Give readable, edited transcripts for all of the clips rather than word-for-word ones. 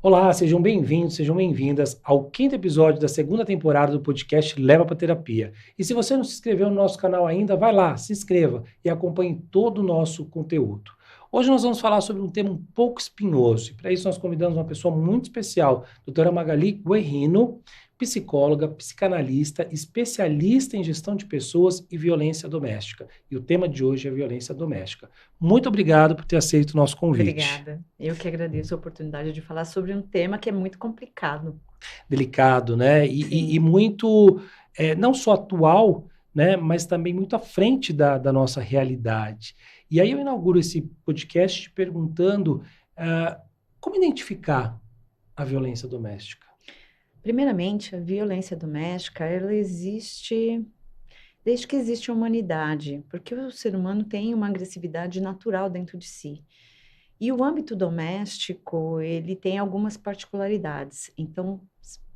Olá, sejam bem-vindos, sejam bem-vindas ao quinto episódio da segunda temporada do podcast Leva para Terapia. E se você não se inscreveu no nosso canal ainda, vai lá, se inscreva e acompanhe todo o nosso conteúdo. Hoje nós vamos falar sobre um tema um pouco espinhoso e para isso nós convidamos uma pessoa muito especial, doutora Magali Guerrino, psicóloga, psicanalista, especialista em gestão de pessoas e violência doméstica. E o tema de hoje é violência doméstica. Muito obrigado por ter aceito o nosso convite. Obrigada. Eu que agradeço a oportunidade de falar sobre um tema que é muito complicado. Delicado, né? E Sim. muito, não só atual, né? Mas também muito à frente da nossa realidade. E aí eu inauguro esse podcast te perguntando como identificar a violência doméstica? Primeiramente, a violência doméstica, ela existe desde que existe a humanidade, porque o ser humano tem uma agressividade natural dentro de si. E o âmbito doméstico, ele tem algumas particularidades. Então,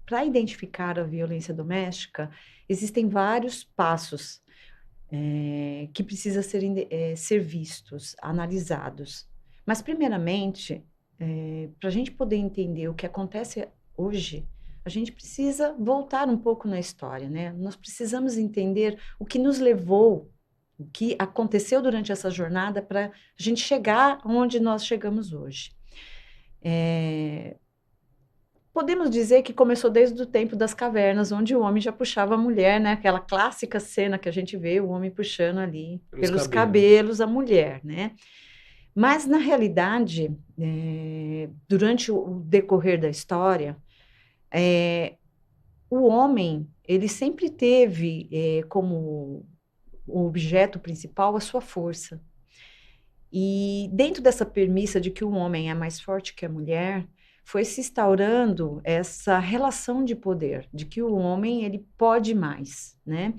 para identificar a violência doméstica, existem vários passos que precisam ser vistos, analisados. Mas, primeiramente, para a gente poder entender o que acontece hoje, a gente precisa voltar um pouco na história, né? Nós precisamos entender o que nos levou, o que aconteceu durante essa jornada para a gente chegar onde nós chegamos hoje. Podemos dizer que começou desde o tempo das cavernas, onde o homem já puxava a mulher, né? Aquela clássica cena que a gente vê, o homem puxando ali pelos cabelos a mulher, né? Mas, na realidade, durante o decorrer da história, o homem, ele sempre teve como o objeto principal a sua força. E dentro dessa premissa de que o homem é mais forte que a mulher, foi se instaurando essa relação de poder, de que o homem, ele pode mais, né?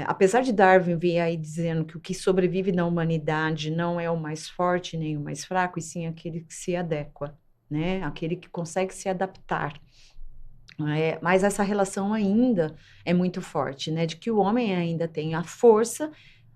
Apesar de Darwin vir aí dizendo que o que sobrevive na humanidade não é o mais forte nem o mais fraco, e sim aquele que se adequa, né? Aquele que consegue se adaptar. Mas essa relação ainda é muito forte, né? De que o homem ainda tem a força,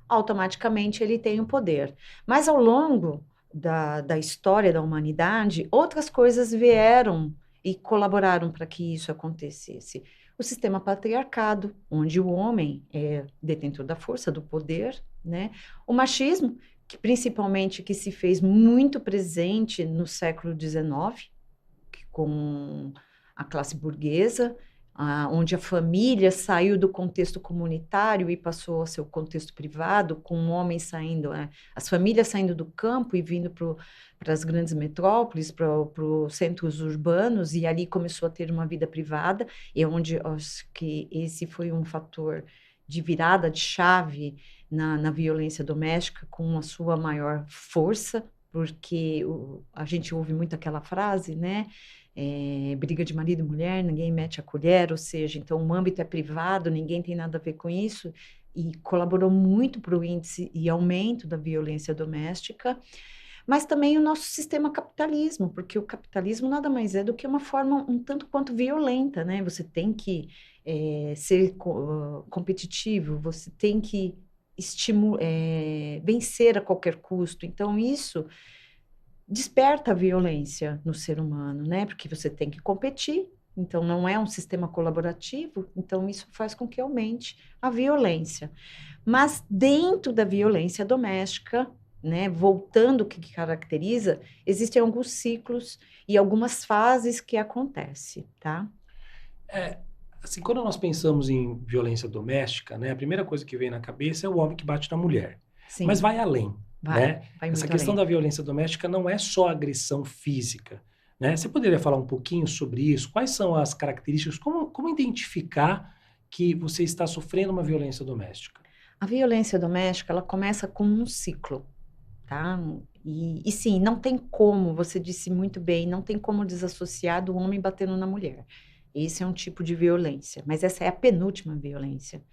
automaticamente ele tem o poder. Mas ao longo da história da humanidade, outras coisas vieram e colaboraram para que isso acontecesse. O sistema patriarcado, onde o homem é detentor da força, do poder, né? O machismo, que principalmente que se fez muito presente no século XIX, com a classe burguesa, onde a família saiu do contexto comunitário e passou ao seu contexto privado, com homens saindo, as famílias saindo do campo e vindo para as grandes metrópoles, para os centros urbanos, e ali começou a ter uma vida privada, e onde acho que esse foi um fator de virada de chave na violência doméstica, com a sua maior força, porque a gente ouve muito aquela frase, né? Briga de marido e mulher, ninguém mete a colher, ou seja, então o âmbito é privado, ninguém tem nada a ver com isso, e colaborou muito para o índice e aumento da violência doméstica, mas também o nosso sistema capitalismo, porque o capitalismo nada mais é do que uma forma um tanto quanto violenta, né? Você tem que ser competitivo, você tem que vencer a qualquer custo, então isso desperta a violência no ser humano, né? Porque você tem que competir, então não é um sistema colaborativo, então isso faz com que aumente a violência. Mas dentro da violência doméstica, né, voltando o que caracteriza, existem alguns ciclos e algumas fases que acontecem, tá? Assim, quando nós pensamos em violência doméstica, né, a primeira coisa que vem na cabeça é o homem que bate na mulher. Mas Sim, vai além, vai né? Essa muito questão além. da violência doméstica não é só agressão física, né? Você poderia falar um pouquinho sobre isso? Quais são as características? Como identificar que você está sofrendo uma violência doméstica? A violência doméstica, ela começa com um ciclo, tá? E sim, não tem como, você disse muito bem, não tem como desassociar do homem batendo na mulher. Esse é um tipo de violência, mas essa é a penúltima violência.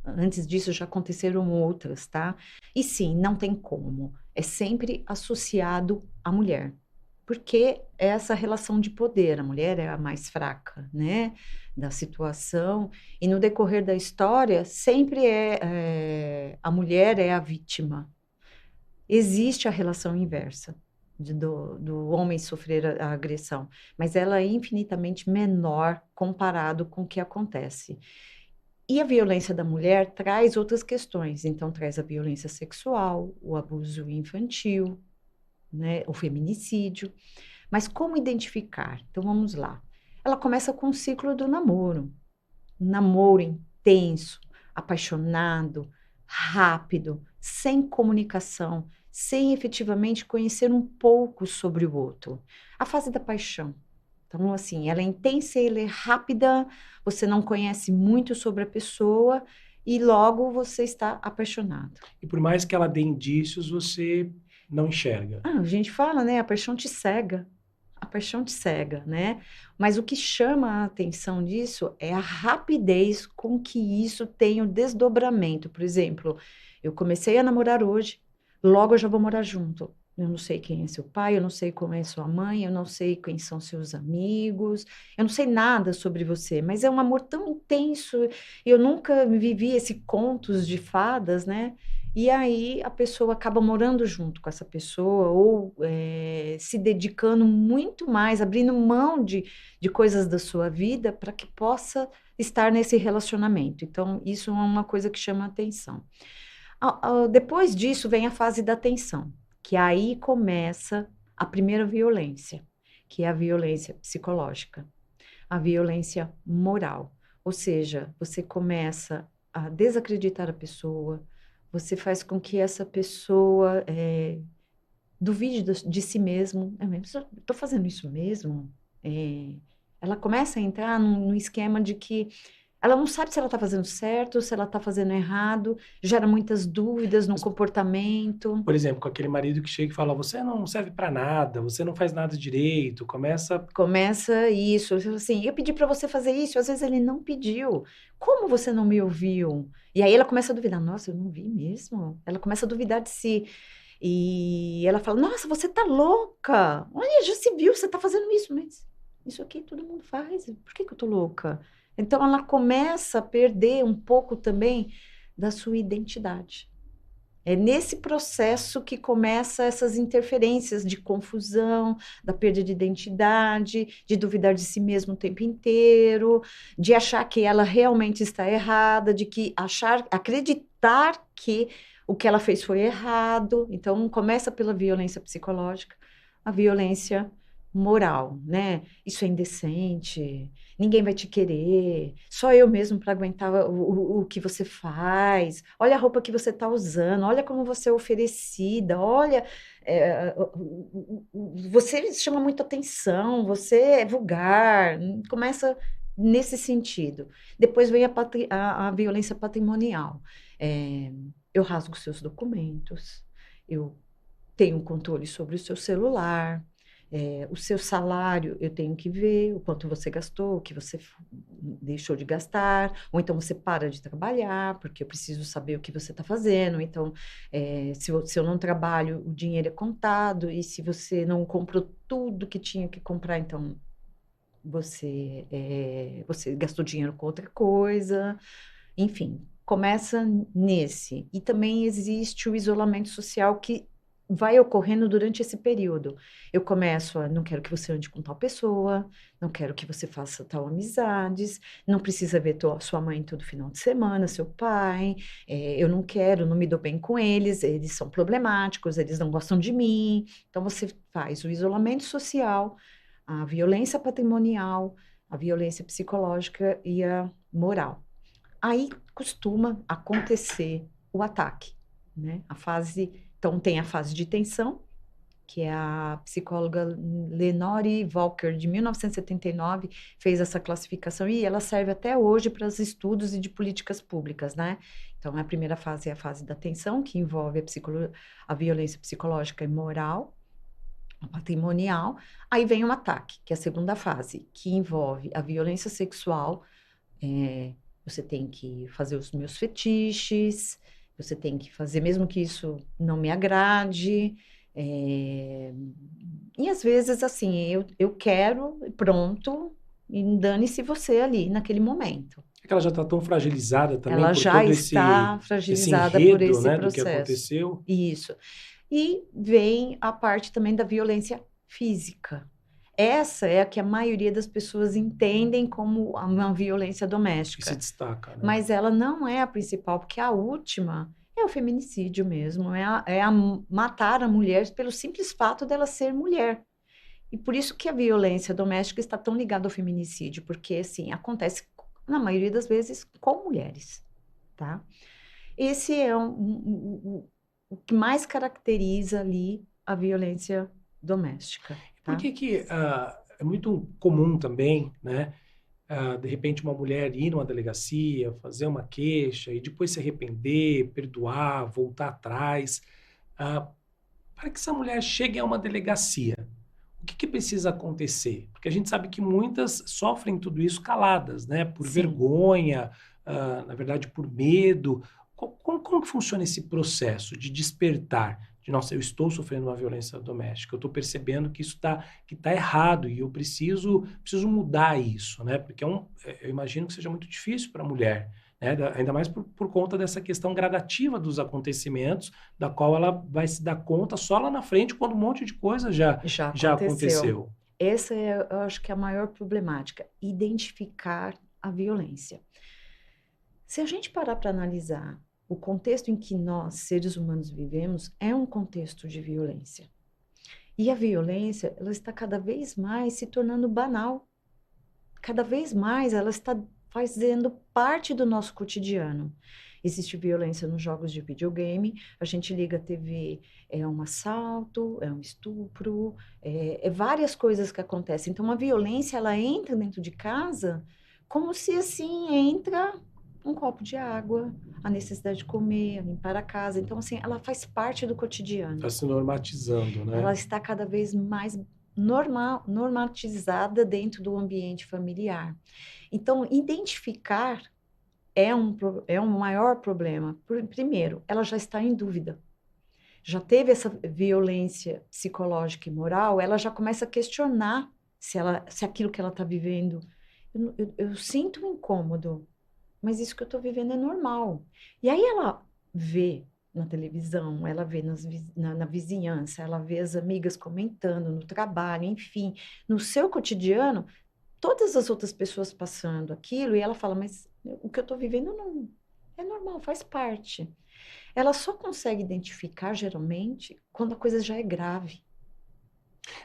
Antes disso já aconteceram outras, tá? E sim, não tem como. É sempre associado à mulher. Porque é essa relação de poder, a mulher é a mais fraca, né? Da situação. E no decorrer da história, sempre a mulher é a vítima. Existe a relação inversa. do homem sofrer a agressão, mas ela é infinitamente menor comparado com o que acontece. E a violência da mulher traz outras questões, então traz a violência sexual, o abuso infantil, né, o feminicídio. Mas como identificar? Então vamos lá. Ela começa com o ciclo do namoro. Um namoro intenso, apaixonado, rápido, sem comunicação, sem efetivamente conhecer um pouco sobre o outro. A fase da paixão. Então, assim, ela é intensa, ela é rápida, você não conhece muito sobre a pessoa e logo você está apaixonado. E por mais que ela dê indícios, você não enxerga. A gente fala, né? A paixão te cega. A paixão te cega, né? Mas o que chama a atenção disso é a rapidez com que isso tem o desdobramento. Por exemplo, eu comecei a namorar hoje, logo eu já vou morar junto. Eu não sei quem é seu pai, eu não sei como é sua mãe, eu não sei quem são seus amigos, eu não sei nada sobre você, mas é um amor tão intenso, eu nunca vivi esse contos de fadas, né? E aí a pessoa acaba morando junto com essa pessoa ou se dedicando muito mais, abrindo mão de coisas da sua vida para que possa estar nesse relacionamento. Então, isso é uma coisa que chama a atenção. Depois disso vem a fase da tensão, que aí começa a primeira violência, que é a violência psicológica, a violência moral. Ou seja, você começa a desacreditar a pessoa, você faz com que essa pessoa duvide de si mesmo. Estou fazendo isso mesmo? Ela começa a entrar num esquema de que ela não sabe se ela está fazendo certo, se ela está fazendo errado, gera muitas dúvidas no comportamento. Por exemplo, com aquele marido que chega e fala, você não serve para nada, você não faz nada direito, começa Isso, assim, eu pedi para você fazer isso, às vezes ele não pediu. Como você não me ouviu? E aí ela começa a duvidar, nossa, eu não vi mesmo. Ela começa a duvidar de si. E ela fala, nossa, você tá louca. Olha, já se viu, você tá fazendo isso, mas isso aqui todo mundo faz. Por que eu tô louca? Então ela começa a perder um pouco também da sua identidade. É nesse processo que começa essas interferências de confusão, da perda de identidade, de duvidar de si mesmo o tempo inteiro, de achar que ela realmente está errada, de que acreditar que o que ela fez foi errado. Então começa pela violência psicológica, a violência moral, né? Isso é indecente, ninguém vai te querer, só eu mesmo para aguentar o que você faz, olha a roupa que você está usando, olha como você é oferecida, olha, você chama muita atenção, você é vulgar, começa nesse sentido. Depois vem a violência patrimonial. Eu rasgo seus documentos, eu tenho controle sobre o seu celular, o seu salário, eu tenho que ver o quanto você gastou, o que você deixou de gastar, ou então você para de trabalhar, porque eu preciso saber o que você está fazendo. Então, se eu não trabalho, o dinheiro é contado, e se você não comprou tudo que tinha que comprar, então você gastou dinheiro com outra coisa. Enfim, começa nesse. E também existe o isolamento social que vai ocorrendo durante esse período. Eu começo a, não quero que você ande com tal pessoa, não quero que você faça tal amizades, não precisa ver sua mãe todo final de semana, seu pai, eu não quero, não me dou bem com eles são problemáticos, eles não gostam de mim. Então você faz o isolamento social, a violência patrimonial, a violência psicológica e a moral. Aí costuma acontecer o ataque, né? Então, tem a fase de tensão, que é a psicóloga Lenore Walker, de 1979, fez essa classificação, e ela serve até hoje para os estudos e de políticas públicas, né? Então, a primeira fase é a fase da tensão, que envolve a violência psicológica e moral, a patrimonial. Aí vem o ataque, que é a segunda fase, que envolve a violência sexual. Você tem que fazer os meus fetiches, você tem que fazer, mesmo que isso não me agrade. E às vezes, assim, eu quero, pronto, e dane-se você ali, naquele momento. É que ela já está tão fragilizada também Ela por já todo está esse fragilizada enredo, por esse né, do que processo. aconteceu. Isso. E vem a parte também da violência física. Essa é a que a maioria das pessoas entendem como uma violência Que se doméstica. destaca, né? Mas ela não é a principal, porque a última é o feminicídio mesmo, matar a mulher pelo simples fato dela ser mulher. E por isso que a violência doméstica está tão ligada ao feminicídio, porque, assim, acontece, na maioria das vezes, com mulheres, tá? Esse é o que mais caracteriza ali a violência doméstica, Por tá? que é muito comum também, né? De repente uma mulher ir numa delegacia, fazer uma queixa e depois se arrepender, perdoar, voltar atrás. Ah, para que essa mulher chegue a uma delegacia, o que precisa acontecer? Porque a gente sabe que muitas sofrem tudo isso caladas, né? Por Sim. vergonha, na verdade, por medo. Como que funciona esse processo de despertar? De, nossa, eu estou sofrendo uma violência doméstica, eu estou percebendo que isso que tá errado e eu preciso mudar isso, né? Porque eu imagino que seja muito difícil para a mulher, né? Ainda mais por conta dessa questão gradativa dos acontecimentos, da qual ela vai se dar conta só lá na frente, quando um monte de coisa Já já aconteceu. aconteceu. Essa é, eu acho que é a maior problemática, identificar a violência. Se a gente parar para analisar o contexto em que nós, seres humanos, vivemos, é um contexto de violência. E a violência, ela está cada vez mais se tornando banal. Cada vez mais ela está fazendo parte do nosso cotidiano. Existe violência nos jogos de videogame, a gente liga a TV, é um assalto, é um estupro, é várias coisas que acontecem. Então, a violência, ela entra dentro de casa como se, assim, entra um copo de água, a necessidade de comer, limpar a casa. Então, assim, ela faz parte do cotidiano. Está se normatizando, Ela né? está cada vez mais normatizada dentro do ambiente familiar. Então, identificar é um maior problema. Primeiro, ela já está em dúvida. Já teve essa violência psicológica e moral, ela já começa a questionar se aquilo que ela está vivendo. Eu sinto um incômodo, mas isso que eu estou vivendo é normal. E aí ela vê na televisão, ela vê na vizinhança, ela vê as amigas comentando no trabalho, enfim, no seu cotidiano, todas as outras pessoas passando aquilo, e ela fala, mas o que eu estou vivendo não é normal, faz parte. Ela só consegue identificar, geralmente, quando a coisa já é grave.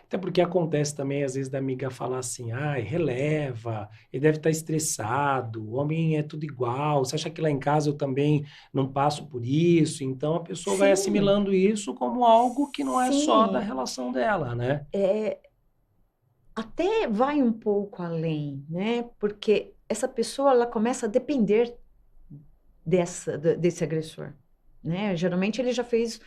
Até porque acontece também, às vezes, da amiga falar assim, ai, releva, ele deve estar estressado, o homem é tudo igual, você acha que lá em casa eu também não passo por isso? Então a pessoa vai Sim, assimilando isso como algo que não é só da sim, relação dela, né? até vai um pouco além, né? Porque essa pessoa, ela começa a depender desse agressor, né? Geralmente ele já fez,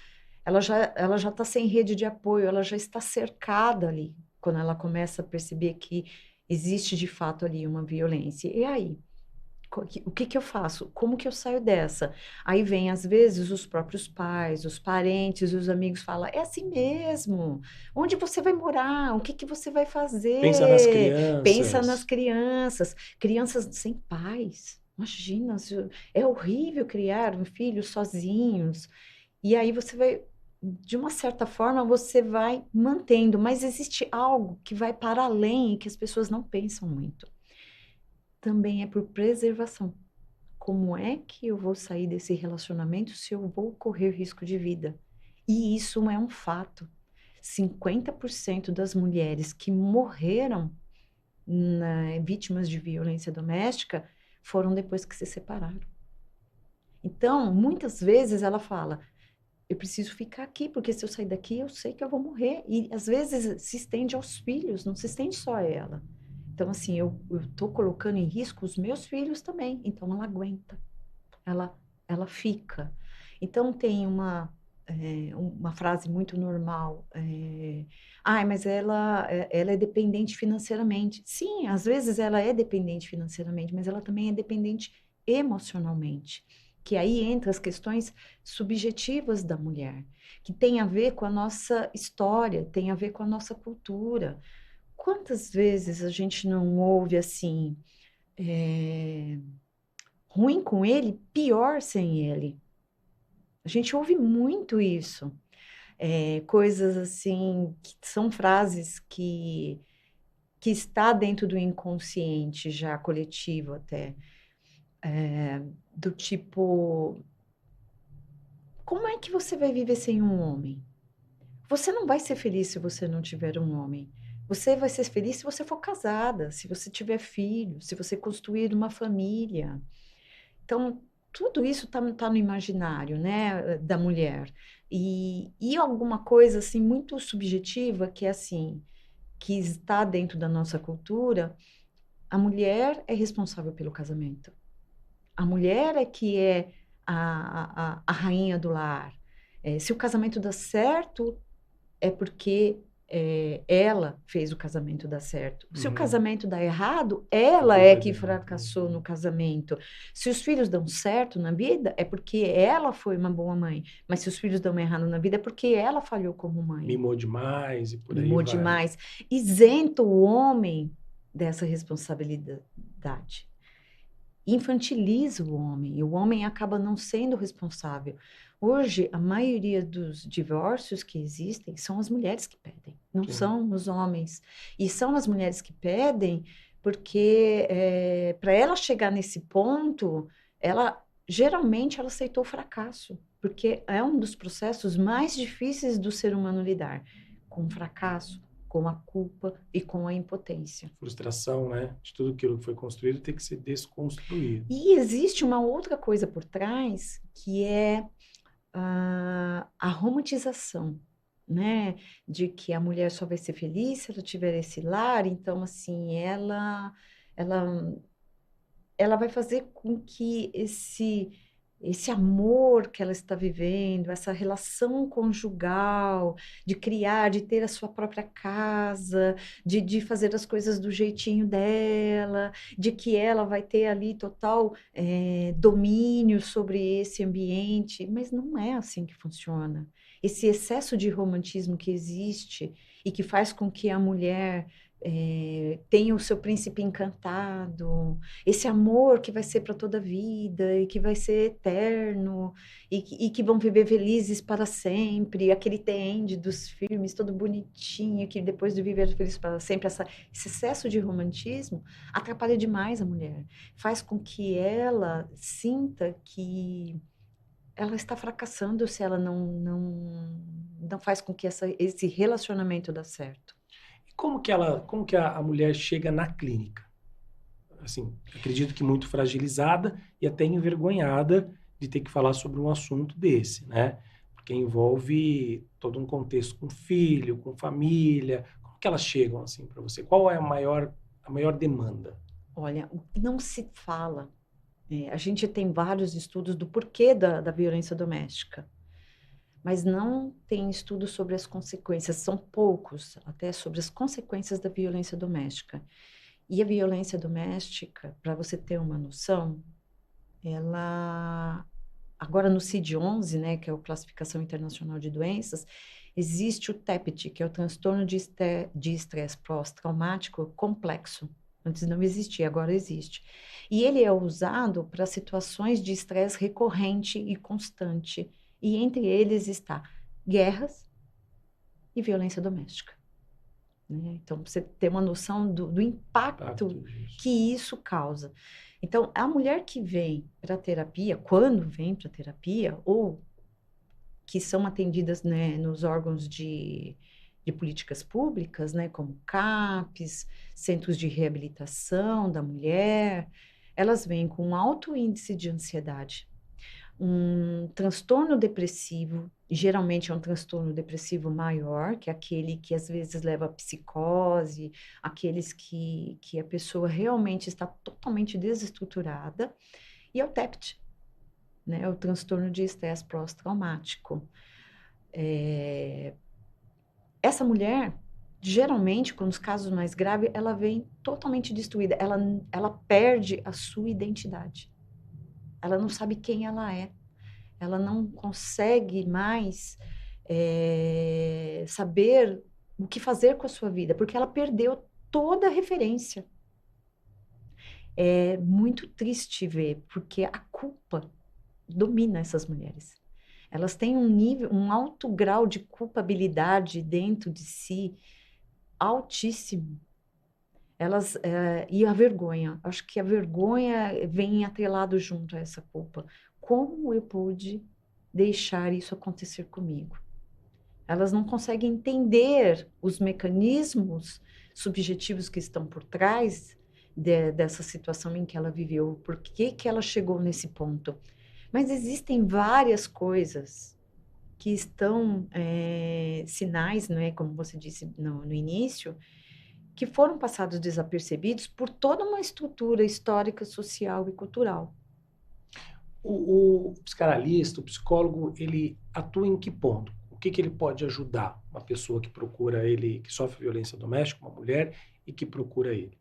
ela já está sem rede de apoio, ela já está cercada ali, quando ela começa a perceber que existe de fato ali uma violência. E aí? O que que eu faço? Como que eu saio dessa? Aí vem, às vezes, os próprios pais, os parentes, os amigos falam, é assim mesmo, onde você vai morar? O que que você vai Pensa nas fazer? Pensa nas crianças. crianças, crianças sem pais. Imagina, é horrível criar filhos sozinhos. E aí você vai, de uma certa forma, você vai mantendo, mas existe algo que vai para além e que as pessoas não pensam muito. Também é por preservação. Como é que eu vou sair desse relacionamento se eu vou correr risco de vida? E isso é um fato. 50% das mulheres que morreram vítimas de violência doméstica foram depois que se separaram. Então, muitas vezes ela fala: eu preciso ficar aqui, porque se eu sair daqui, eu sei que eu vou morrer. E às vezes se estende aos filhos, não se estende só a ela. Então, assim, eu estou colocando em risco os meus filhos também. Então, ela aguenta, ela, ela fica. Então, tem uma frase muito normal. Mas ela é dependente financeiramente. Sim, às vezes ela é dependente financeiramente, mas ela também é dependente emocionalmente. Que aí entra as questões subjetivas da mulher, que tem a ver com a nossa história, tem a ver com a nossa cultura. Quantas vezes a gente não ouve assim, é, ruim com ele, pior sem ele? A gente ouve muito isso. coisas assim, que são frases que está dentro do inconsciente já coletivo até, do tipo, como é que você vai viver sem um homem? Você não vai ser feliz se você não tiver um homem. Você vai ser feliz se você for casada, se você tiver filho, se você construir uma família. Então, tudo isso tá no imaginário, né, da mulher. E alguma coisa, assim, muito subjetiva, que é assim, que está dentro da nossa cultura, a mulher é responsável pelo casamento. A mulher é que é a rainha do lar. Se o casamento dá certo, é porque ela fez o casamento dar certo. Se o casamento dá errado, ela é que fracassou no casamento. Se os filhos dão certo na vida, é porque ela foi uma boa mãe. Mas se os filhos dão errado na vida, é porque ela falhou como mãe. Mimou demais e por aí Mimou vai. demais. Isenta o homem dessa responsabilidade. Infantiliza o homem, e o homem acaba não sendo responsável. Hoje, a maioria dos divórcios que existem são as mulheres que pedem, não são os homens. E são as mulheres que pedem porque, para ela chegar nesse ponto, geralmente ela aceitou o fracasso, porque é um dos processos mais difíceis do ser humano lidar com o fracasso, com a culpa e com a impotência. Frustração, né? De tudo aquilo que foi construído tem que ser desconstruído. E existe uma outra coisa por trás, que é a romantização, né? De que a mulher só vai ser feliz se ela tiver esse lar, então, assim, ela, ela vai fazer com que esse amor que ela está vivendo, essa relação conjugal, de criar, de ter a sua própria casa, de fazer as coisas do jeitinho dela, de que ela vai ter ali total domínio sobre esse ambiente, mas não é assim que funciona. Esse excesso de romantismo que existe e que faz com que a mulher tenha o seu príncipe encantado, esse amor que vai ser para toda a vida e que vai ser eterno e que vão viver felizes para sempre, aquele the end dos filmes, todo bonitinho, que depois de viver felizes para sempre, esse excesso de romantismo atrapalha demais a mulher, faz com que ela sinta que ela está fracassando se ela não faz com que esse relacionamento dê certo. E como que a mulher chega na clínica? Assim, acredito que muito fragilizada e até envergonhada de ter que falar sobre um assunto desse, né? Porque envolve todo um contexto com filho, com família. Como que elas chegam assim para você? Qual é a maior demanda? Olha, não se fala. A gente tem vários estudos do porquê da violência doméstica, mas não tem estudos sobre as consequências, são poucos até sobre as consequências da violência doméstica. E a violência doméstica, para você ter uma noção, ela agora no CID-11, né, que é a Classificação Internacional de Doenças, existe o TEPT, que é o transtorno de estresse pós-traumático complexo. Antes não existia, agora existe. E ele é usado para situações de estresse recorrente e constante. E entre eles está guerras e violência doméstica. Né? Então, você ter uma noção do impacto que isso causa. Então, a mulher que vem para terapia, quando vem para terapia, ou que são atendidas, né, nos órgãos de políticas públicas, né, como CAPs, centros de reabilitação da mulher, elas vêm com um alto índice de ansiedade, um transtorno depressivo, geralmente é um transtorno depressivo maior, que é aquele que às vezes leva a psicose, aqueles que a pessoa realmente está totalmente desestruturada, e é o TEPT, né, o transtorno de estresse pós-traumático. Essa mulher, geralmente, com os casos mais graves, ela vem totalmente destruída, ela perde a sua identidade. Ela não sabe quem ela é. Ela não consegue mais saber o que fazer com a sua vida, porque ela perdeu toda a referência. É muito triste ver, porque a culpa domina essas mulheres. Elas têm um nível, um alto grau de culpabilidade dentro de si, altíssimo. E a vergonha, acho que a vergonha vem atrelado junto a essa culpa. Como eu pude deixar isso acontecer comigo? Elas não conseguem entender os mecanismos subjetivos que estão por trás dessa situação em que ela viveu, por que que ela chegou nesse ponto. Mas existem várias coisas que estão sinais, né, como você disse no início, que foram passados desapercebidos por toda uma estrutura histórica, social e cultural. O psicanalista, o psicólogo, ele atua em que ponto? O que ele pode ajudar uma pessoa que procura ele, que sofre violência doméstica, uma mulher, e que procura ele?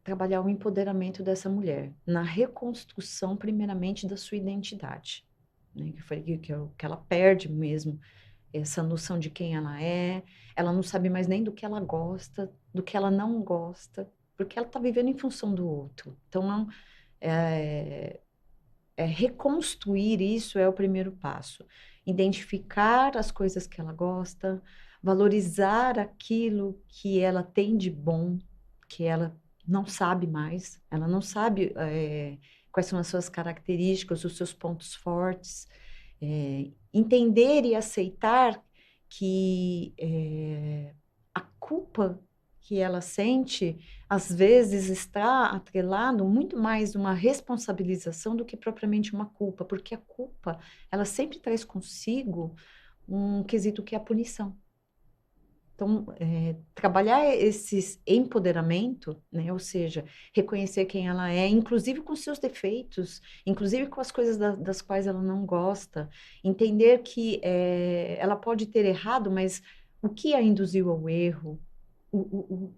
Trabalhar o empoderamento dessa mulher, na reconstrução, primeiramente, da sua identidade. Né? Que foi que ela perde mesmo essa noção de quem ela não sabe mais nem do que ela gosta, do que ela não gosta, porque ela está vivendo em função do outro. Então, não, reconstruir isso é o primeiro passo. Identificar as coisas que ela gosta, valorizar aquilo que ela tem de bom, que ela não sabe mais, ela não sabe quais são as suas características, os seus pontos fortes, entender e aceitar que a culpa que ela sente, às vezes está atrelado muito mais uma responsabilização do que propriamente uma culpa, porque a culpa, ela sempre traz consigo um quesito que é a punição. Então, trabalhar esse empoderamento, né? Ou seja, reconhecer quem ela é, inclusive com seus defeitos, inclusive com as coisas das quais ela não gosta, entender que ela pode ter errado, mas o que a induziu ao erro?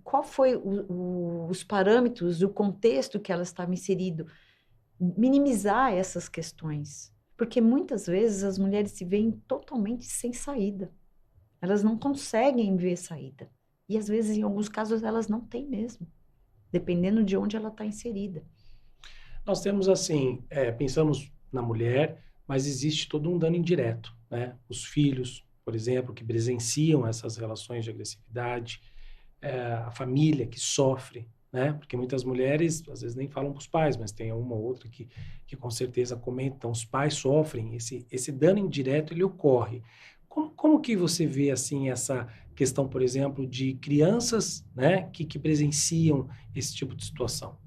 Qual foi os parâmetros, o contexto que ela estava inserido? Minimizar essas questões, porque muitas vezes as mulheres se veem totalmente sem saída. Elas não conseguem ver saída. E às vezes, em alguns casos, elas não têm mesmo, dependendo de onde ela está inserida. Nós temos assim, pensamos na mulher, mas existe todo um dano indireto, né? Os filhos, por exemplo, que presenciam essas relações de agressividade, a família que sofre, né? Porque muitas mulheres, às vezes, nem falam para os pais, mas tem uma ou outra que com certeza comentam, os pais sofrem, esse dano indireto, ele ocorre. Como que você vê, assim, essa questão, por exemplo, de crianças, né, que presenciam esse tipo de situação?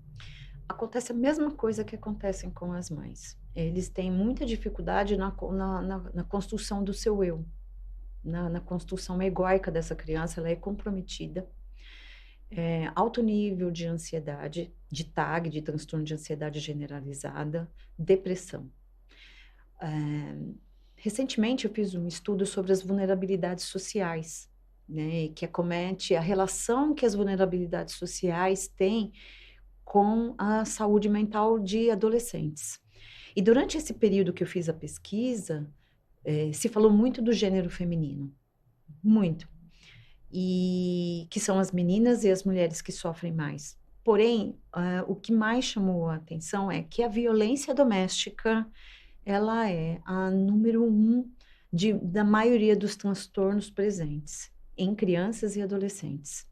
Acontece a mesma coisa que acontece com as mães. Eles têm muita dificuldade na construção do seu eu, na construção egóica dessa criança, ela é comprometida. Alto nível de ansiedade, de TAG, de transtorno de ansiedade generalizada, depressão. Recentemente eu fiz um estudo sobre as vulnerabilidades sociais, né, que acomete a relação que as vulnerabilidades sociais têm com a saúde mental de adolescentes. E durante esse período que eu fiz a pesquisa, se falou muito do gênero feminino, muito. E que são as meninas e as mulheres que sofrem mais. Porém, o que mais chamou a atenção é que a violência doméstica, ela é a número 1 da maioria dos transtornos presentes em crianças e adolescentes,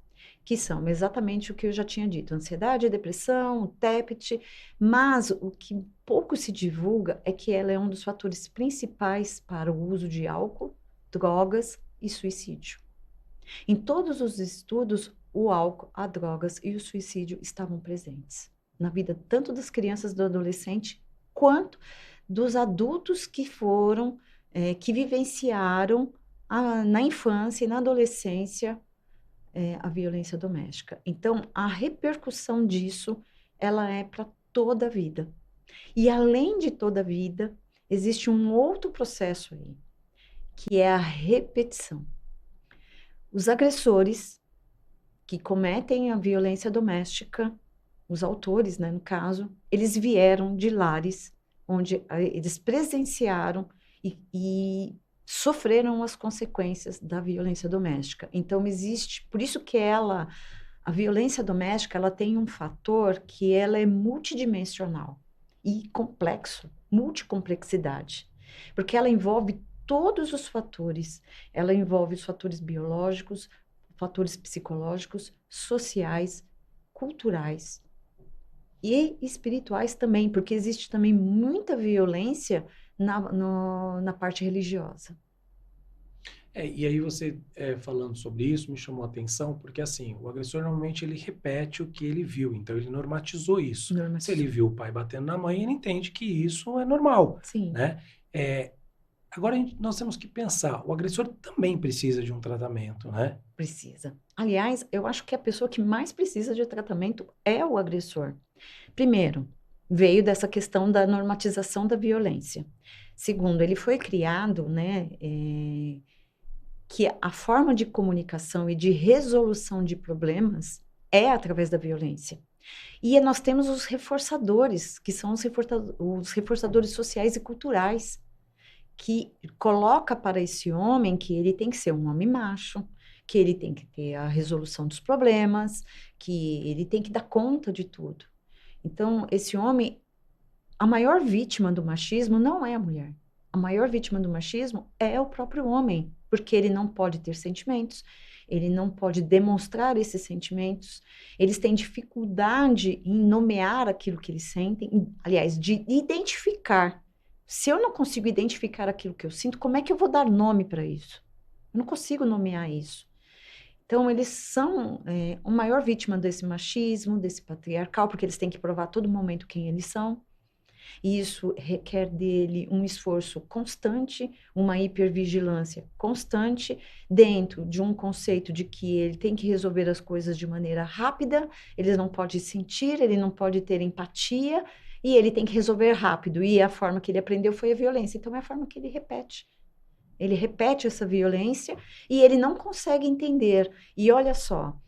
que são exatamente o que eu já tinha dito, ansiedade, depressão, TEPT, mas o que pouco se divulga é que ela é um dos fatores principais para o uso de álcool, drogas e suicídio. Em todos os estudos, o álcool, as drogas e o suicídio estavam presentes na vida tanto das crianças e do adolescente, quanto dos adultos que foram, que vivenciaram na infância e na adolescência a violência doméstica. Então, a repercussão disso, ela é para toda a vida. E além de toda a vida, existe um outro processo aí, que é a repetição. Os agressores que cometem a violência doméstica, os autores, né, no caso, eles vieram de lares onde eles presenciaram e sofreram as consequências da violência doméstica. Então, existe, por isso que a violência doméstica, ela tem um fator que ela é multidimensional e complexo, multicomplexidade, porque ela envolve todos os fatores. Ela envolve os fatores biológicos, fatores psicológicos, sociais, culturais e espirituais também, porque existe também muita violência na parte religiosa. E aí você falando sobre isso me chamou a atenção, porque assim, o agressor normalmente ele repete o que ele viu, então ele normatizou isso. Se ele viu o pai batendo na mãe, ele entende que isso é normal, Sim. né? Agora nós temos que pensar, o agressor também precisa de um tratamento, né? Precisa. Aliás, eu acho que a pessoa que mais precisa de tratamento é o agressor. Primeiro, veio dessa questão da normatização da violência. Segundo, ele foi criado, né, que a forma de comunicação e de resolução de problemas é através da violência. E nós temos os reforçadores, que são os reforçadores sociais e culturais, que coloca para esse homem que ele tem que ser um homem macho, que ele tem que ter a resolução dos problemas, que ele tem que dar conta de tudo. Então, esse homem, a maior vítima do machismo não é a mulher. A maior vítima do machismo é o próprio homem, porque ele não pode ter sentimentos, ele não pode demonstrar esses sentimentos, eles têm dificuldade em nomear aquilo que eles sentem, aliás, de identificar. Se eu não consigo identificar aquilo que eu sinto, como é que eu vou dar nome para isso? Eu não consigo nomear isso. Então, eles são a maior vítima desse machismo, desse patriarcal, porque eles têm que provar a todo momento quem eles são. E isso requer dele um esforço constante, uma hipervigilância constante, dentro de um conceito de que ele tem que resolver as coisas de maneira rápida, ele não pode sentir, ele não pode ter empatia, e ele tem que resolver rápido. E a forma que ele aprendeu foi a violência. Então, é a forma que ele repete. Ele repete essa violência e ele não consegue entender. E olha só,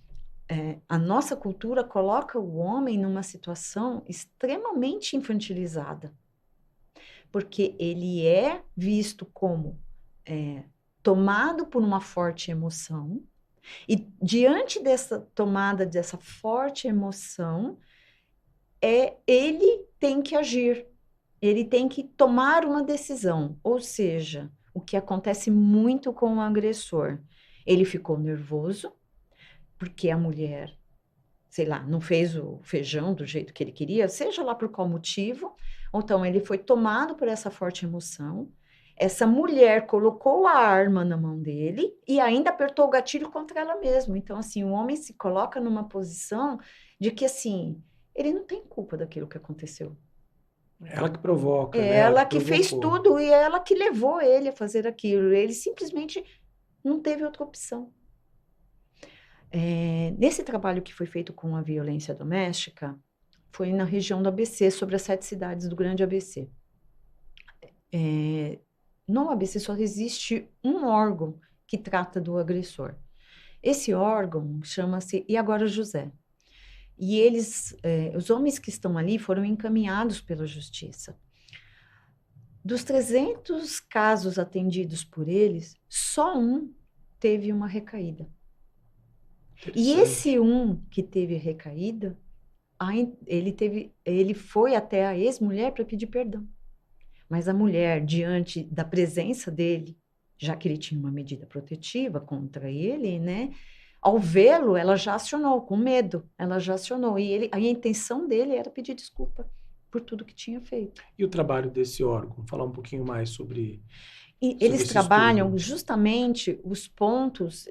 a nossa cultura coloca o homem numa situação extremamente infantilizada, porque ele é visto como tomado por uma forte emoção, e diante dessa tomada, dessa forte emoção, ele tem que agir, ele tem que tomar uma decisão, ou seja, o que acontece muito com o agressor. Ele ficou nervoso, porque a mulher, sei lá, não fez o feijão do jeito que ele queria, seja lá por qual motivo, ou então ele foi tomado por essa forte emoção, essa mulher colocou a arma na mão dele e ainda apertou o gatilho contra ela mesma. Então, assim, o homem se coloca numa posição de que, assim, ele não tem culpa daquilo que aconteceu. Ela que provoca, É né? ela que que fez provocou. tudo e é ela que levou ele a fazer aquilo. Ele simplesmente não teve outra opção. Nesse trabalho que foi feito com a violência doméstica, foi na região do ABC, sobre as 7 cidades do Grande ABC. No ABC só existe um órgão que trata do agressor. Esse órgão chama-se E Agora José. E eles, os homens que estão ali foram encaminhados pela justiça. Dos 300 casos atendidos por eles, só um teve uma recaída. E esse um que teve recaída, ele foi até a ex-mulher para pedir perdão. Mas a mulher, diante da presença dele, já que ele tinha uma medida protetiva contra ele, né? Ao vê-lo, ela já acionou, com medo, ela já acionou. E a intenção dele era pedir desculpa por tudo que tinha feito. E o trabalho desse órgão? Falar um pouquinho mais sobre Eles trabalham estudo. justamente os pontos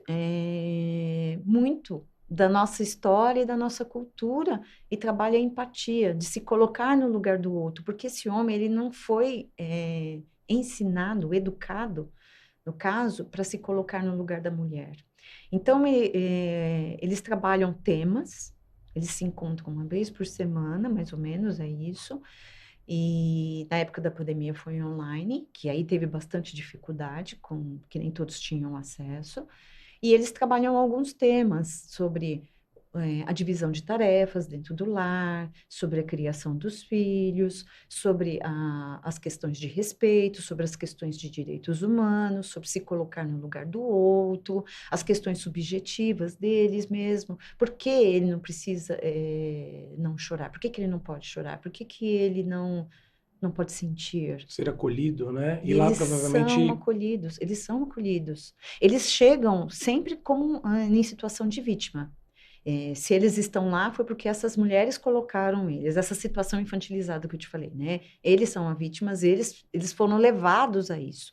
muito da nossa história e da nossa cultura, e trabalha a empatia, de se colocar no lugar do outro, porque esse homem ele não foi ensinado, educado, no caso, para se colocar no lugar da mulher. Então, eles trabalham temas, eles se encontram uma vez por semana, mais ou menos, é isso. E na época da pandemia foi online, que aí teve bastante dificuldade, que nem todos tinham acesso. E eles trabalham alguns temas sobre a divisão de tarefas dentro do lar, sobre a criação dos filhos, sobre as questões de respeito, sobre as questões de direitos humanos, sobre se colocar no lugar do outro, as questões subjetivas deles mesmo. Por que ele não precisa não chorar? Por que ele não pode chorar? Por que ele não não pode sentir. Ser acolhido, né? E E lá eles provavelmente... são acolhidos, eles são acolhidos. Eles chegam sempre como em situação de vítima. Se eles estão lá, foi porque essas mulheres colocaram eles, essa situação infantilizada que eu te falei, né? Eles são as vítimas, eles foram levados a isso.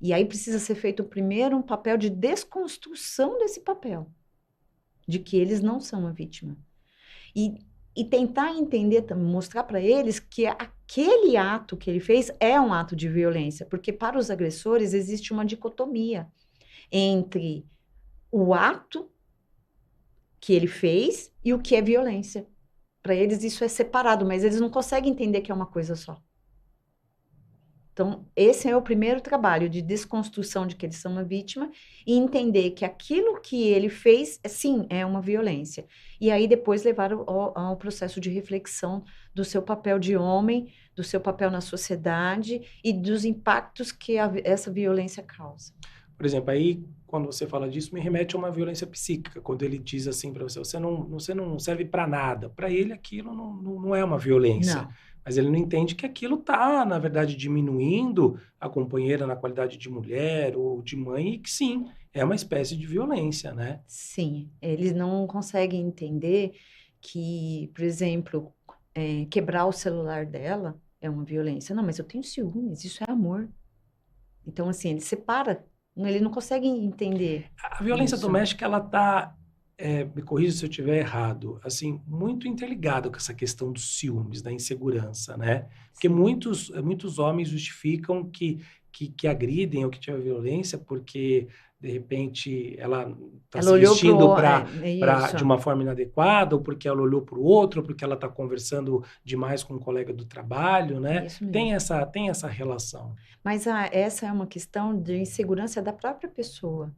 E aí precisa ser feito primeiro um papel de desconstrução desse papel, de que eles não são a vítima. E tentar entender, mostrar para eles que aquele ato que ele fez é um ato de violência, porque para os agressores existe uma dicotomia entre o ato que ele fez e o que é violência. Para eles isso é separado, mas eles não conseguem entender que é uma coisa só. Então, esse é o primeiro trabalho de desconstrução de que eles são uma vítima e entender que aquilo que ele fez, sim, é uma violência. E aí depois levar ao processo de reflexão do seu papel de homem, do seu papel na sociedade e dos impactos que essa violência causa. Por exemplo, aí, quando você fala disso, me remete a uma violência psíquica, quando ele diz assim para você, você não serve para nada. Para ele, aquilo não é uma violência. Não. Mas ele não entende que aquilo está, na verdade, diminuindo a companheira na qualidade de mulher ou de mãe, e que sim, é uma espécie de violência, né? Sim, eles não conseguem entender que, por exemplo, quebrar o celular dela é uma violência. Não, mas eu tenho ciúmes, isso é amor. Então, assim, ele separa, ele não consegue entender A violência isso. doméstica, ela está, me corrija se eu estiver errado, assim, muito interligada com essa questão dos ciúmes, da insegurança, né? Porque muitos homens justificam que agridem ou que tiver violência porque, de repente, ela está Ela se olhou vestindo isso. de uma forma inadequada, ou porque ela olhou para o outro, ou porque ela está conversando demais com um colega do trabalho, né? Isso mesmo. Tem essa relação. Mas essa é uma questão de insegurança da própria pessoa.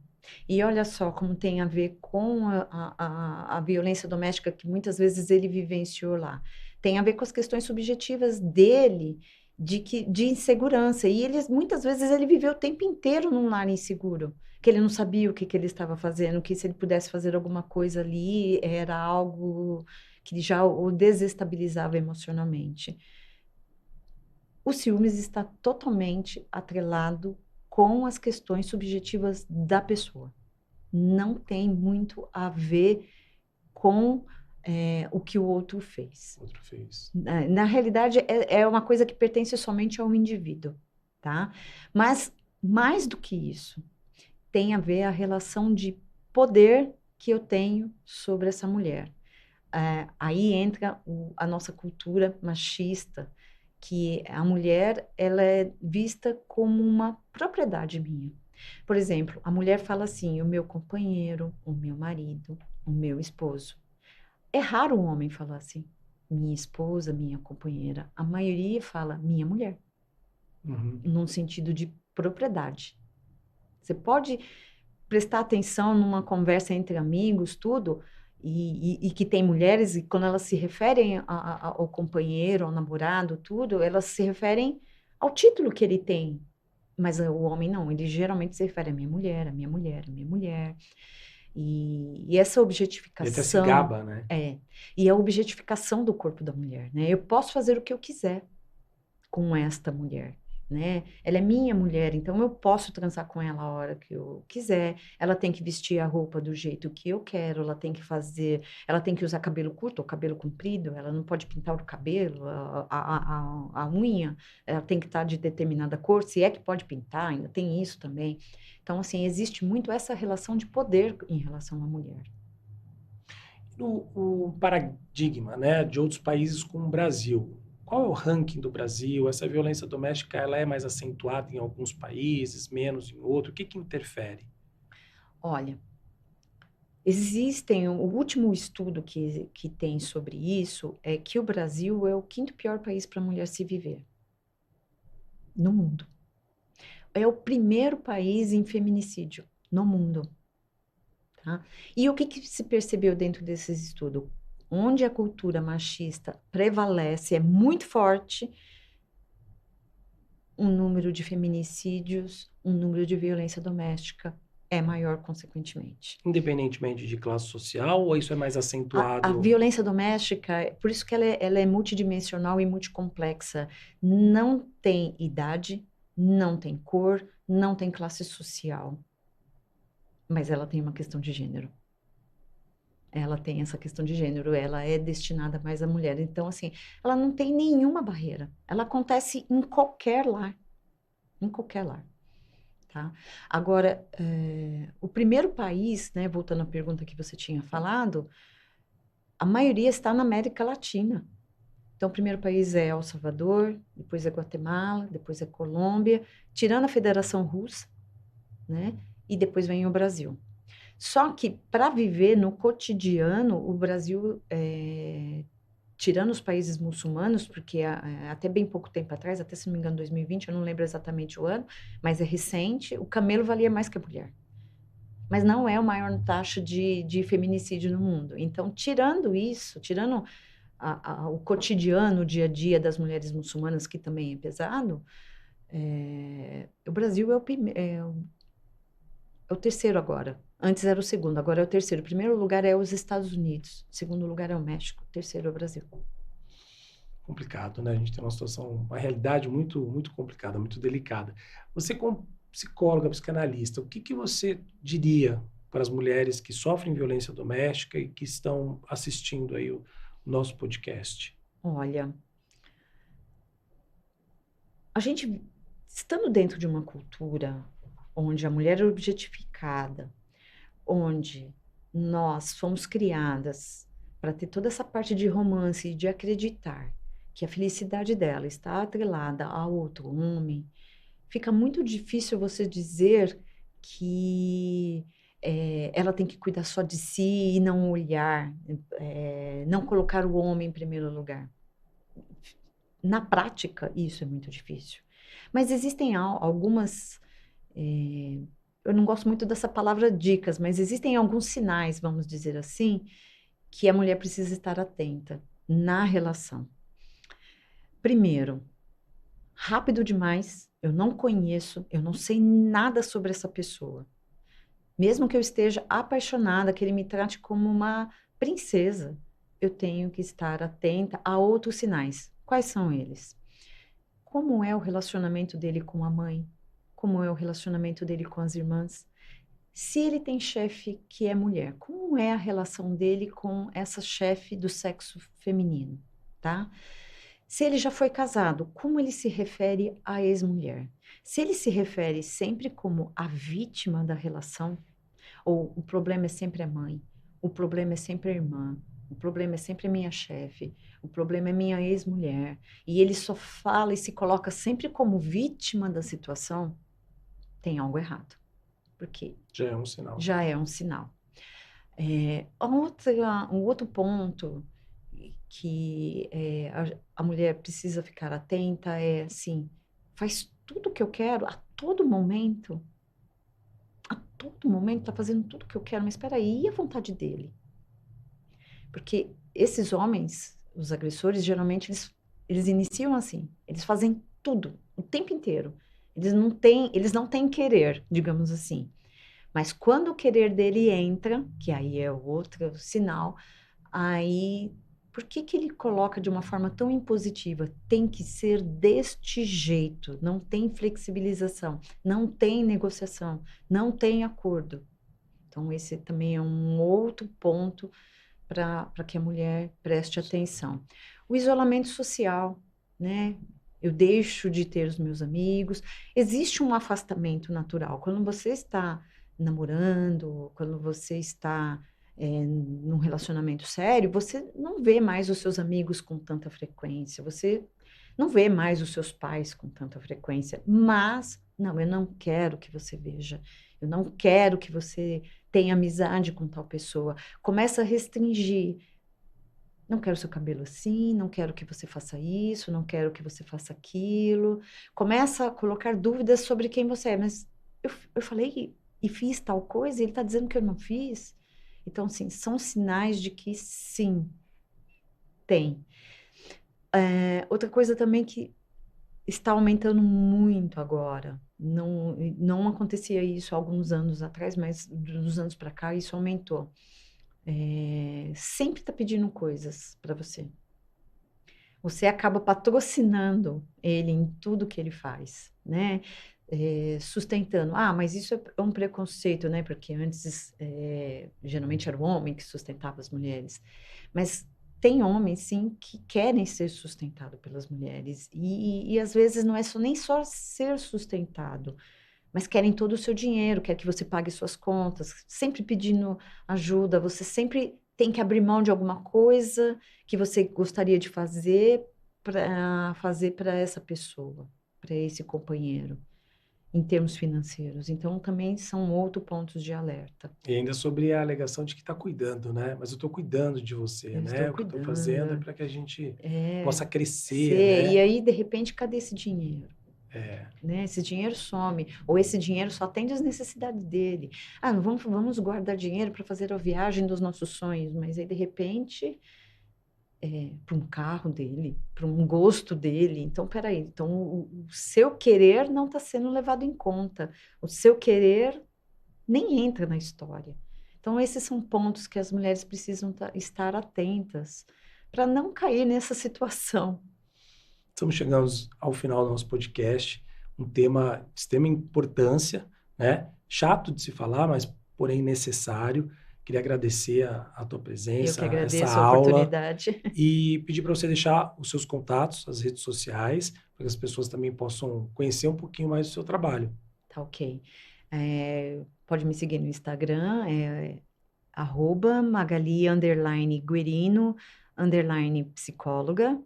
E olha só como tem a ver com a violência doméstica que muitas vezes ele vivenciou lá. Tem a ver com as questões subjetivas dele, de insegurança. E muitas vezes ele viveu o tempo inteiro num lar inseguro, que ele não sabia o que ele estava fazendo, que se ele pudesse fazer alguma coisa ali, era algo que já o desestabilizava emocionalmente. O ciúmes está totalmente atrelado com as questões subjetivas da pessoa. Não tem muito a ver com o que o outro fez. Outro fez. Na realidade, é uma coisa que pertence somente ao indivíduo, tá? Mas, mais do que isso, tem a ver a relação de poder que eu tenho sobre essa mulher. Aí entra a nossa cultura machista, que a mulher ela é vista como uma propriedade minha. Por exemplo, a mulher fala assim, o meu companheiro, o meu marido, o meu esposo. É raro um homem falar assim, minha esposa, minha companheira. A maioria fala minha mulher, num sentido de propriedade. Você pode prestar atenção numa conversa entre amigos, tudo, e que tem mulheres, e quando elas se referem ao companheiro, ao namorado, tudo, elas se referem ao título que ele tem. Mas o homem não, ele geralmente se refere à minha mulher, à minha mulher, à minha mulher. E essa objetificação... Ele até se gaba, né? E a objetificação do corpo da mulher, né? Eu posso fazer o que eu quiser com esta mulher, né? Ela é minha mulher, então eu posso transar com ela a hora que eu quiser. Ela tem que vestir a roupa do jeito que eu quero, ela tem que usar cabelo curto ou cabelo comprido, ela não pode pintar o cabelo, a unha, ela tem que estar de determinada cor, se é que pode pintar, ainda tem isso também. Então, assim, existe muito essa relação de poder em relação à mulher. O paradigma, né, de outros países como o Brasil, qual é o ranking do Brasil? Essa violência doméstica, ela é mais acentuada em alguns países, menos em outros? O que interfere? Olha, o último estudo que tem sobre isso é que o Brasil é o quinto pior país para a mulher se viver no mundo. É o primeiro país em feminicídio no mundo. Tá? E o que se percebeu dentro desses estudos? Onde a cultura machista prevalece, é muito forte, um número de feminicídios, um número de violência doméstica é maior consequentemente. Independentemente de classe social, ou isso é mais A acentuado? violência doméstica, por isso que ela é multidimensional e multicomplexa. Não tem idade, não tem cor, não tem classe social, mas ela tem uma questão de gênero. Ela tem essa questão de gênero, ela é destinada mais à mulher. Então, assim, ela não tem nenhuma barreira. Ela acontece em qualquer lar, em qualquer lar, tá? Agora, o primeiro país, né, voltando à pergunta que você tinha falado, a maioria está na América Latina. Então, o primeiro país é El Salvador, depois é Guatemala, depois é Colômbia, tirando a Federação Russa, né? E depois vem o Brasil. Só que para viver no cotidiano, o Brasil, tirando os países muçulmanos, porque até bem pouco tempo atrás, até se não me engano, 2020, eu não lembro exatamente o ano, mas é recente, o camelo valia mais que a mulher. Mas não é a maior taxa de feminicídio no mundo. Então, tirando isso, tirando o cotidiano, o dia a dia das mulheres muçulmanas, que também é pesado, o Brasil é o terceiro agora. Antes era o segundo, agora é o terceiro. O primeiro lugar é os Estados Unidos, o segundo lugar é o México, o terceiro é o Brasil. Complicado, né? A gente tem uma situação, uma realidade muito, muito complicada, muito delicada. Você, como psicóloga, psicanalista, o que que você diria para as mulheres que sofrem violência doméstica e que estão assistindo aí o nosso podcast? Olha, a gente, estando dentro de uma cultura onde a mulher é objetificada, onde nós fomos criadas para ter toda essa parte de romance e de acreditar que a felicidade dela está atrelada a outro homem, fica muito difícil você dizer que ela tem que cuidar só de si e não olhar, não colocar o homem em primeiro lugar. Na prática, isso é muito difícil. Mas existem algumas. Eu não gosto muito dessa palavra dicas, mas existem alguns sinais, vamos dizer assim, que a mulher precisa estar atenta na relação. Primeiro, rápido demais, eu não conheço, eu não sei nada sobre essa pessoa. Mesmo que eu esteja apaixonada, que ele me trate como uma princesa, eu tenho que estar atenta a outros sinais. Quais são eles? Como é o relacionamento dele com a mãe? Como é o relacionamento dele com as irmãs? Se ele tem chefe que é mulher, como é a relação dele com essa chefe do sexo feminino, tá? Se ele já foi casado, como ele se refere à ex-mulher? Se ele se refere sempre como a vítima da relação, ou o problema é sempre a mãe, o problema é sempre a irmã, o problema é sempre a minha chefe, o problema é minha ex-mulher, e ele só fala e se coloca sempre como vítima da situação, tem algo errado. Porque Já é um sinal. já é um sinal. Um outro ponto que a mulher precisa ficar atenta é assim, faz tudo o que eu quero a todo momento tá fazendo tudo o que eu quero, mas espera aí, e a vontade dele? Porque esses homens, os agressores, geralmente eles iniciam assim, eles fazem tudo, o tempo inteiro. Eles não têm querer, digamos assim. Mas quando o querer dele entra, que aí é o outro sinal, aí por que que ele coloca de uma forma tão impositiva? Tem que ser deste jeito, não tem flexibilização, não tem negociação, não tem acordo. Então, esse também é um outro ponto para que a mulher preste atenção. O isolamento social, né? Eu deixo de ter os meus amigos. Existe um afastamento natural. Quando você está namorando, quando você está num relacionamento sério, você não vê mais os seus amigos com tanta frequência, você não vê mais os seus pais com tanta frequência, mas, não, eu não quero que você veja, eu não quero que você tenha amizade com tal pessoa. Começa a restringir. Não quero seu cabelo assim, não quero que você faça isso, não quero que você faça aquilo. Começa a colocar dúvidas sobre quem você é, mas eu falei e fiz tal coisa e ele está dizendo que eu não fiz. Então, sim, são sinais de que sim, tem. Outra coisa também que está aumentando muito agora. Não acontecia isso há alguns anos atrás, mas dos anos para cá isso aumentou. Sempre está pedindo coisas para você. Você acaba patrocinando ele em tudo que ele faz, né? Sustentando. Mas isso é um preconceito, né? Porque antes, geralmente era o homem que sustentava as mulheres. Mas tem homens, sim, que querem ser sustentados pelas mulheres. E às vezes não é nem só ser sustentado, mas querem todo o seu dinheiro, quer que você pague suas contas, sempre pedindo ajuda. Você sempre tem que abrir mão de alguma coisa que você gostaria de fazer para essa pessoa, para esse companheiro, em termos financeiros. Então, também são outros pontos de alerta. E ainda sobre a alegação de que está cuidando, né? Mas eu estou cuidando de você, Eu né? estou O que eu estou cuidando. fazendo é para que a gente possa crescer, né? E aí, de repente, cadê esse dinheiro? É. Né? Esse dinheiro some, ou esse dinheiro só atende as necessidades dele. Não vamos guardar dinheiro para fazer a viagem dos nossos sonhos, mas aí, de repente, para um carro dele, para um gosto dele. Então, peraí, então o seu querer não está sendo levado em conta. O seu querer nem entra na história. Então, esses são pontos que as mulheres precisam estar atentas para não cair nessa situação. Estamos chegando ao final do nosso podcast, um tema de extrema importância, né? Chato de se falar, mas porém necessário. Queria agradecer a tua presença, Eu que agradeço essa a aula, oportunidade. e pedir para você deixar os seus contatos, as redes sociais, para que as pessoas também possam conhecer um pouquinho mais do seu trabalho. Tá ok. Pode me seguir no Instagram, @Magali_Guerino_psicóloga.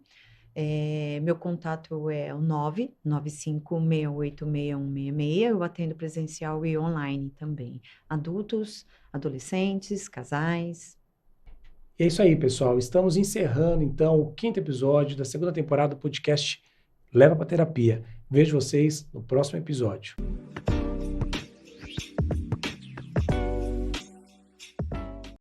Meu contato é o 995686166. Eu atendo presencial e online também. Adultos, adolescentes, casais. E é isso aí, pessoal. Estamos encerrando, então, o 5º episódio da segunda temporada do podcast Leva para Terapia. Vejo vocês no próximo episódio.